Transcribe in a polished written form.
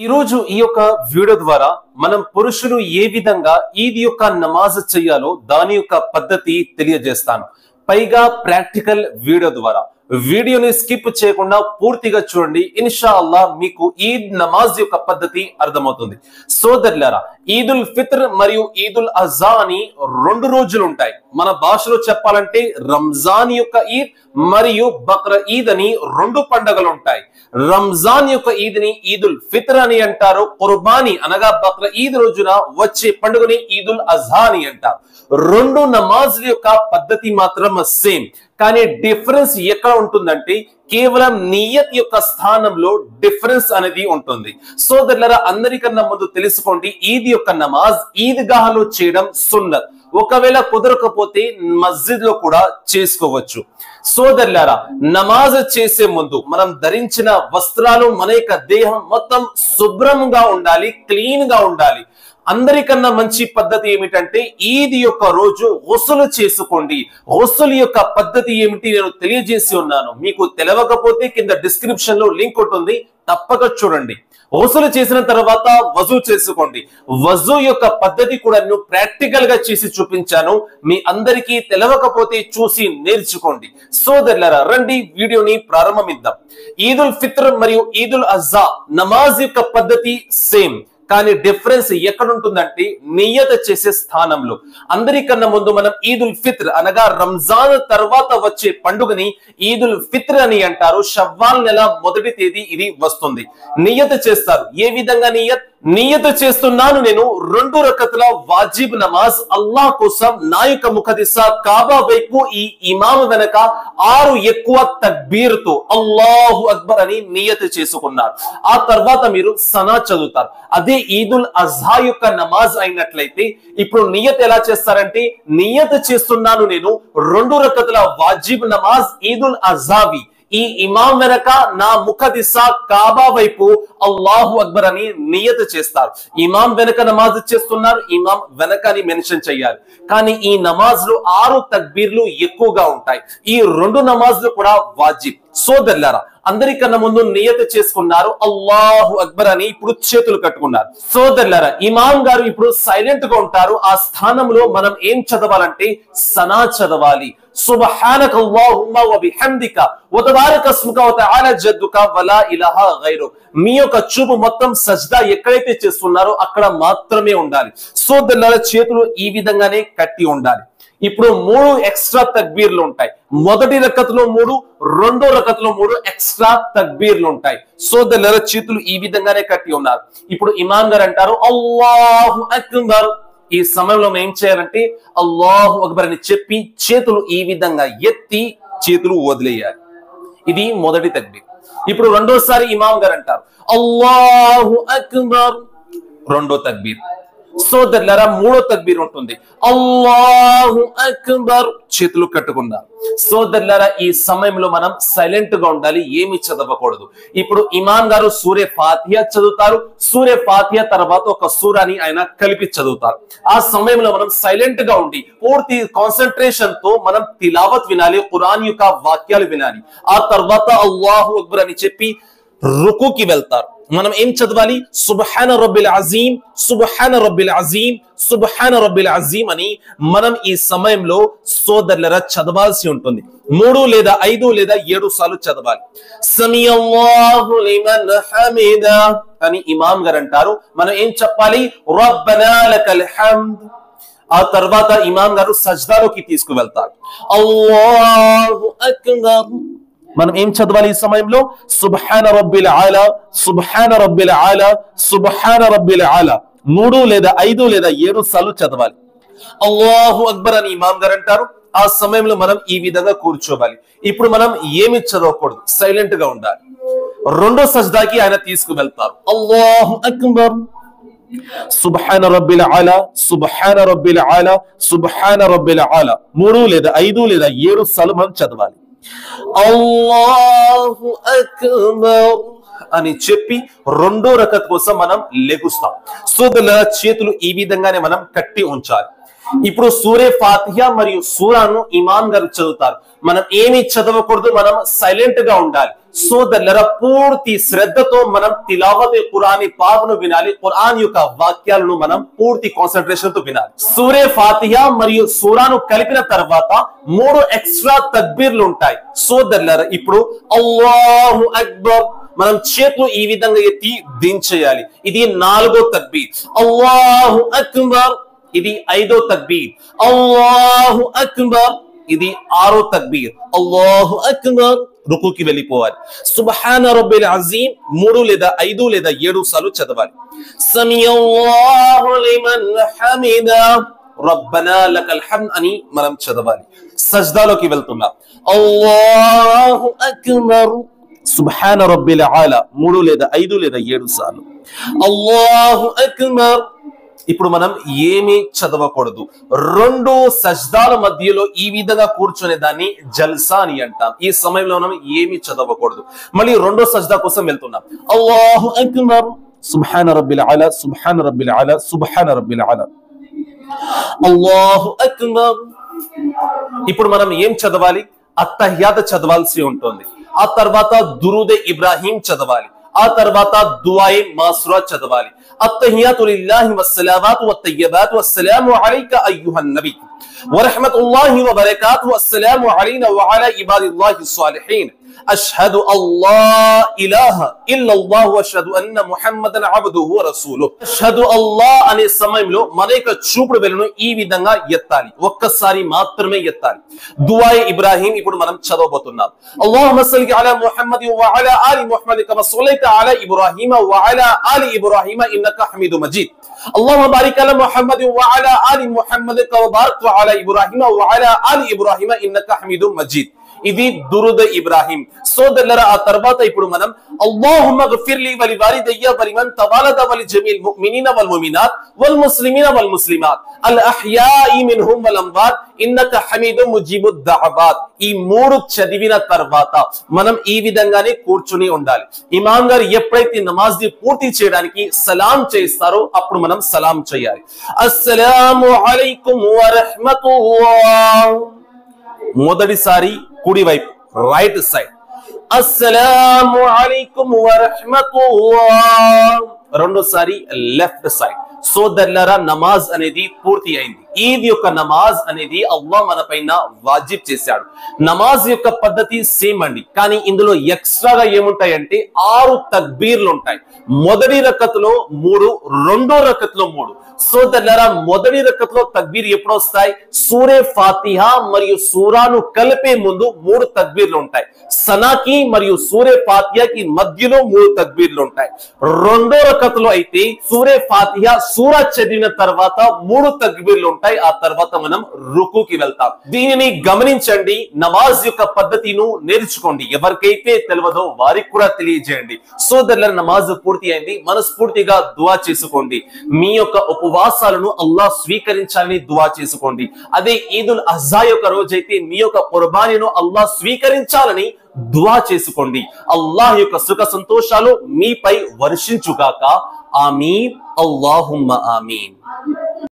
ఈ రోజు ఈ యొక్క వీడియో ద్వారా మనం పురుషులు ఏ విధంగా ఈద్ యొక్క నమాజ్ చేయాలో దాని యొక్క పద్ధతి తెలియజేస్తాను. పైగా ప్రాక్టికల్ వీడియో ద్వారా వీడియోని స్కిప్ చేయకుండా పూర్తిగా చూడండి. ఇన్షా అల్లాహ్ మీకు ఈద్ నమాజ్ యొక్క పద్ధతి అర్థమవుతుంది. సోదరులారా, ఈదుల్ ఫిత్ర్ మరియు ఈదుల్ అజా అని 2 రోజులు ఉంటాయి. మన భాషలో చెప్పాలంటే రంజాన్ యొక్క ఈద్ మరియు బక్ర ఈద్ అని 2 పండుగలు ఉంటాయి. రంజాన్ యొక్క ఈద్ ని ఈదుల్ ఫిత్ర్ అని అంటారు. కుర్బానీ అనగా బక్ర ఈద్ రోజున వచ్చే పండుగని ఈదుల్ అజా అని అంటారు. 2 నమాజుల యొక్క పద్ధతి మాత్రం సేమ్, కానీ డిఫరెన్స్ ఎక్కడ ఉంటుందంటే కేవలం నియత్ యొక్క స్థానంలో డిఫరెన్స్ అనేది ఉంటుంది. సోదరులారా, అందరికన్నా ముందు తెలుసుకోండి, ఈద్ యొక్క నమాజ్ ఈద్గాహలో చేయడం సున్నత్. ఒకవేళ కుదరకపోతే మస్జిద్ లో కూడా చేసుకోవచ్చు. సోదరులారా, నమాజ్ చేసే ముందు మనం ధరించిన వస్త్రాలు, మన యొక్క దేహం మొత్తం శుభ్రంగా ఉండాలి, క్లీన్ గా ఉండాలి. అందరికన్నా మంచి పద్ధతి ఏమిటంటే ఈద్ యొక్క రోజు గుస్ల్ చేసుకోండి. గుస్ల్ యొక్క పద్ధతి ఏమిటి నేను తెలియజేసి ఉన్నాను. మీకు తెలియకపోతే కింద డిస్క్రిప్షన్ లో లింక్ ఉంటుంది, తప్పక చూడండి. గుస్ల్ చేసిన తర్వాత వజూ చేసుకోండి. వజూ యొక్క పద్ధతి కూడా నేను ప్రాక్టికల్ గా చేసి చూపించాను. మీ అందరికీ తెలియకపోతే చూసి నేర్చుకోండి. సోదరులారా, రండి వీడియోని ప్రారంభిద్దాం. ఈదుల్ ఫిత్ర్ మరియు ఈదుల్ అజా నమాజ్ యొక్క పద్ధతి సేమ్, కానీ డిఫరెన్స్ ఎక్కడ ఉంటుందంటే నియత చేసే స్థానంలో. అందరికన్నా ముందు మనం ఈదుల్ ఫిత్ర్ అనగా రంజాన్ తర్వాత వచ్చే పండుగని ఈదుల్ ఫిత్ర్ అని అంటారు. షవ్వాల్ నెల 1వ తేదీ ఇది వస్తుంది. నియత చేస్తారు. ఏ విధంగా నియత చేస్తున్నాను, నేను 2 రకతుల వాజిబ్ నమాజ్ అల్లాహ్ కోసం నా యొక్క ముఖదిశ కాబా వైపు ఈ ఇమాం వెనక 6 ఎక్కువ తక్బీర్ తో అల్లాహు అక్బర్ అని నియత చేసుకున్నారు. ఆ తర్వాత మీరు సనా చదువుతారు. అదే ఈదుల్ అజా యొక్క నమాజ్ అయినట్లయితే ఇప్పుడు నియత్ ఎలా చేస్తారంటే, నియత చేస్తున్నాను నేను 2 రకతుల వాజిబ్ నమాజ్ ఈదుల్ అజావి, ఈ ఇమాం వెనక నా ముఖ దిశ కాబా వైపు అల్లాహు అక్బర్ అని నియత చేస్తారు. ఇమాం వెనక నమాజ్ చేస్తున్నారు, ఇమాం వెనక అని మెన్షన్ చేయాలి. కానీ ఈ నమాజ్లు 6 తక్బీర్లు ఎక్కువగా ఉంటాయి. ఈ 2 నమాజ్లు కూడా వాజిబ్. సోదరులారా, అందరికన్నా ముందు నియత చేసుకున్నారు అల్లాహు అక్బర్ అని, ఇప్పుడు చేతులు కట్టుకున్నారు. సోదరులారా, ఇమాం గారు ఇప్పుడు సైలెంట్ గా ఉంటారు. ఆ స్థానంలో మనం ఏం చదవాలంటే సనా చదవాలి. సుబ్హానక అల్లాహుమ్మా వ బిహమ్దిక వ తబారక ఇస్ముక వ తఆలా జద్దుక వ లా ఇలాహా గైరు. మీ యొక్క చూపు మొత్తం సజ్దా ఎక్కడైతే చేస్తున్నారో అక్కడ మాత్రమే ఉండాలి. సోదరులారా, చేతులు ఈ విధంగానే కట్టి ఉండాలి. ఇప్పుడు 3 ఎక్స్ట్రా తక్బీర్లు ఉంటాయి. మొదటి రకతులో 3, 2వ రకతులో 3 ఎక్స్ట్రా తక్బీర్లు ఉంటాయి. సోదరులారా, చేతులు ఈ విధంగానే కట్టి ఉన్నారు. ఇప్పుడు ఇమాం గారు అంటారు అల్లాహు అక్బర్. ఈ సమయంలో మనం ఏం చేయాలంటే అల్లాహు అక్బర్ అని చెప్పి చేతులు ఈ విధంగా ఎత్తి చేతులు వదిలేయాలి. ఇది మొదటి తక్బీర్. ఇప్పుడు రెండోసారి ఇమాం గారు అంటారు అల్లాహు అక్బర్, 2వ తక్బీర్. సోదరులారా, 3వ తక్బీర్ ఉంటుంది అల్లాహు అక్బర్, చేతులు కట్టుకున్నారు. సోదరులారా, ఈ సమయంలో మనం సైలెంట్ గా ఉండాలి, ఏమి చదవకూడదు. ఇప్పుడు ఇమాం గారు సూరే ఫాతిహా చదువుతారు. సూరే ఫాతిహా తర్వాత ఒక సూరాని ఆయన కలిపి చదువుతారు. ఆ సమయంలో మనం సైలెంట్ గా ఉండి పూర్తి కాన్సన్ట్రేషన్ తో మనం తిలావత్ వినాలి, ఖురాన్ యొక్క వాక్యాలు వినాలి. ఆ తర్వాత అల్లాహు అక్బర్ అని చెప్పి రుకుకి వెళ్తారు. మనం ఏం చదవాలి? సుబ్హాన రబ్బిల్ అజీం, సుబ్హాన రబ్బిల్ అజీం, సుబ్హాన రబ్బిల్ అజీం అని మనం ఈ సమయంలో సోదరులరా చదవాల్సి ఉంటుంది. 3 లేదా 5 లేదా 7 సార్లు చదవాలి. సమీఅల్లాహు లిమన్ హమిదా అని ఇమాం గారు అంటారు. మనం ఏం చెప్పాలి? రబ్బనా లకల్ హమ్ద్. ఆ తర్వాత ఇమాం గారు సజ్దాలోకి తీసుకువెళ్తారు. అల్లాహు అక్బర్. మనం ఏం చదవాలి ఈ సమయంలో? సుబ్హాన రబ్బిల్ ఆలా, సుబ్హాన రబ్బిల్ ఆలా, సుబ్హాన రబ్బిల్ ఆలా 3 లేదా 5 లేదా 7 సార్లు చదవాలి. అల్లాహు అక్బర్ అని ఇమాం గారు అంటారు. ఆ సమయంలో మనం ఈ విధంగా కూర్చోవాలి. ఇప్పుడు మనం ఏమి చదవకూడదు, సైలెంట్ గా ఉండాలి. 2వ సజ్దాకి ఆయన తీసుకువెళ్తారు. అల్లాహు అక్బర్, సుబ్హాన రబ్బిల్ ఆలా, సుబ్హాన రబ్బిల్ ఆలా, సుబ్హాన రబ్బిల్ ఆలా 3 లేదా 5 లేదా 7 సార్లు మనం చదవాలి. అల్లాహు అక్బర్ అని చెప్పి 2వ రకత్ కోసం మనం లెగుస్తాం. సోదరులారా, చేతులు ఈ విధంగానే మనం కట్టి ఉంచాలి. ఇప్పుడు సూరే ఫాతిహా మరియు సూరాను ఇమాం గారు చదువుతారు. మనం ఏమి చదవకూడదు, మనం సైలెంట్ గా ఉండాలి. సోదరులరా పూర్తి శ్రద్ధతో మనం తిలావత్ ఖురాన్ పాక్ను వినాలి. ఖురాన్ యొక్క వాక్యాలను మనం పూర్తి కాన్సంట్రేషన్ తో వినాలి. సూరే ఫాతిహా మరియు సూరాను కలిపిన తర్వాత 3 ఎక్స్ట్రా తక్బీర్లు ఉంటాయి. సోదరులరా ఇప్పుడు అల్లాహు అక్బర్ మనం చేతులు ఈ విధంగా ఎత్తి దించేయాలి. ఇది 4వ తక్బీర్. అల్లాహు అక్బర్ ఇది 5వ తక్బీర్. అల్లాహు అక్బర్ ఇది 6వ తక్బీర్. అల్లాహు అక్బర్ రుకుకి వెళ్ళిపోవాలి. సుబ్హాన రబ్బిల్ అజీం 3 లేదా 5 లేదా 7 సార్లు చదవాలి. సమీఅల్లాహు లిమన్ హమిదా రబ్బనా లకల్ హమ్ద్ అని మనం చదవాలి. సజ్దాలోకి వెళ్తున్నాం. అల్లాహు అక్బర్ సుబ్హాన రబ్బిల్ ఆలా 3 లేదా 5 లేదా 7 సార్లు. అల్లాహు అక్బర్. ఇప్పుడు మనం ఏమీ చదవకూడదు. 2 సజ్దాల మధ్యలో ఈ విధంగా కూర్చునే దాన్ని జల్సా అని అంటాం. ఈ సమయంలో మనం ఏమీ చదవకూడదు. మళ్ళీ 2వ సజ్దా కోసం వెళ్తున్నాం. అల్లాహు అక్బర్ సుబ్హాన రబ్బిల్ ఆలా సుబ్హాన రబ్బిల్ ఆలా సుబ్హాన రబ్బిల్ ఆలా అల్లాహు అక్బర్. ఇప్పుడు మనం ఏం చదవాలి? అత్తహియాత్ చదవాల్సి ఉంటుంది. ఆ తర్వాత దురూద్ ఇబ్రాహీం చదవాలి. ఆ తర్వాత దుఆయే మాసురా చదవాలి. అత్తహియాతు లిల్లాహి వస్సలావాతు వత్తయ్యిబాతు వస్సలాము అలైకా అయ్యుహన్ నబీ వరహ్మతుల్లాహి వబరకాతుహు అస్సలాము అలైనా వఅలా ఇబాదిల్లాహి స్సాలిహీన్ అష్హదు అల్లా ఇలాహ ఇల్లల్లాహు వఅష్హదు అన్న ముహమ్మదన్ అబ్దుహు వరసూలుహు. అష్హదు అల్లా అనే సమయంలో మన యొక్క చూపుడు వేలును ఈ విధంగా ఎత్తాలి. ఒక్కసారి మాత్రమే ఎత్తాలి. దుఆయే ఇబ్రాహీం ఇప్పుడు మనం చదవబోతున్నాం. అల్లాహుమ్మ సల్లి అలా ముహమ్మద్ వఅలా ఆలి ముహమ్మద్ కమా సల్లైత అలా ఇబ్రాహీమ వఅలా ఆలి ఇబ్రాహీమ ఇన్నక హమీదుమ్ మజీద్. అల్లాహుమ్మ బారిక్ అలా ముహమ్మద్ వఅలా ఆలి ముహమ్మద్ కమా బారక్త అలా ఇబ్రాహీమ వఅలా ఆలి ఇబ్రాహీమ ఇన్నక హమీదుమ్ మజీద్. ఇది దురూద్ ఇబ్రాహీం. సోదరులారా ఆ తర్వాత ఇప్పుడు మనం అల్లాహుమ్మా గఫిర్లీ వలి వాలిదయ్య వలిమన్ తవాలద వలి జమీల్ ముమినీన వల్ ముమినాత్ వల్ ముస్లిమీన వల్ ముస్లిమాత్ అల్ అహ్యాయి మిన్హుమ్ వల్ అమ్వాత్ ఇన్నక హమీదుమ్ ముజీబుద్ దఅవాత్. ఈ 3 చదివిన తర్వాత మనం ఈ విధంగానే కూర్చుని ఉండాలి. ఇమాం గారు ఎప్పుడైతే నమాజ్ ని పూర్తి చేయడానికి సలాం చేస్తారో అప్పుడు మనం సలాం చేయాలి. అస్సలాము అలైకుం వరహ్మతుల్లాహ్. మొదటిసారి కుడి వైపు రైట్ సైడ్ అస్సలాము అలైకుం వరహ్మతుల్లాహ్. రెండోసారి లెఫ్ట్ సైడ్. సోదరులారా నమాజ్ అనేది పూర్తి అయింది. ఈద్ యొక్క నమాజ్ అనేది అల్లాహ్ మన పైన వాజిబ్ చేశాడు. నమాజ్ యొక్క పద్ధతి సేమ్ అండి, కానీ ఇందులో ఎక్స్ట్రాగా ఏముంటాయంటే 6 తక్బీర్లు ఉంటాయి. మొదటి రకత్లో 3, రెండో రకత్లో 3. సోదరులారా మొదటి రకత్లో తక్బీర్ ఎప్పుడు వస్తాయి? సూరే ఫాతిహా మరియు సూరాను కలిపే ముందు 3 తక్బీర్లు ఉంటాయి. సనాకి మరియు సూరే ఫాతిహాకి మధ్యలో 3 తక్బీర్లు ఉంటాయి. రెండో రకత్లో అయితే సూరే ఫాతిహా సూరా చదివిన తర్వాత 3 తక్బీర్లు ఉంటాయి. ఆ తర్వాత మనం రుకుకి వెళ్తాం. దీనిని గమనించండి. నమాజ్ యొక్క పద్ధతిను నేర్చుకోండి. ఎవరికైతే తెలియదో వారికి కూడా తెలియజేయండి. సోదరుల నమాజ్ పూర్తి అయింది. మనస్ఫూర్తిగా దువా చేసుకోండి. మీ యొక్క ఉపవాసాలను అల్లాహ్ స్వీకరించాలని దువా చేసుకోండి. అదే ఈదుల్ అజ్హా యొక్క రోజైతే మీ యొక్క కుర్బానీను అల్లాహ్ స్వీకరించాలని దువా చేసుకోండి. అల్లాహ్ యొక్క సుఖ సంతోషాలు మీపై వర్షించుగాక. ఆమీన్. అల్లాహుమ్మ ఆమీన్.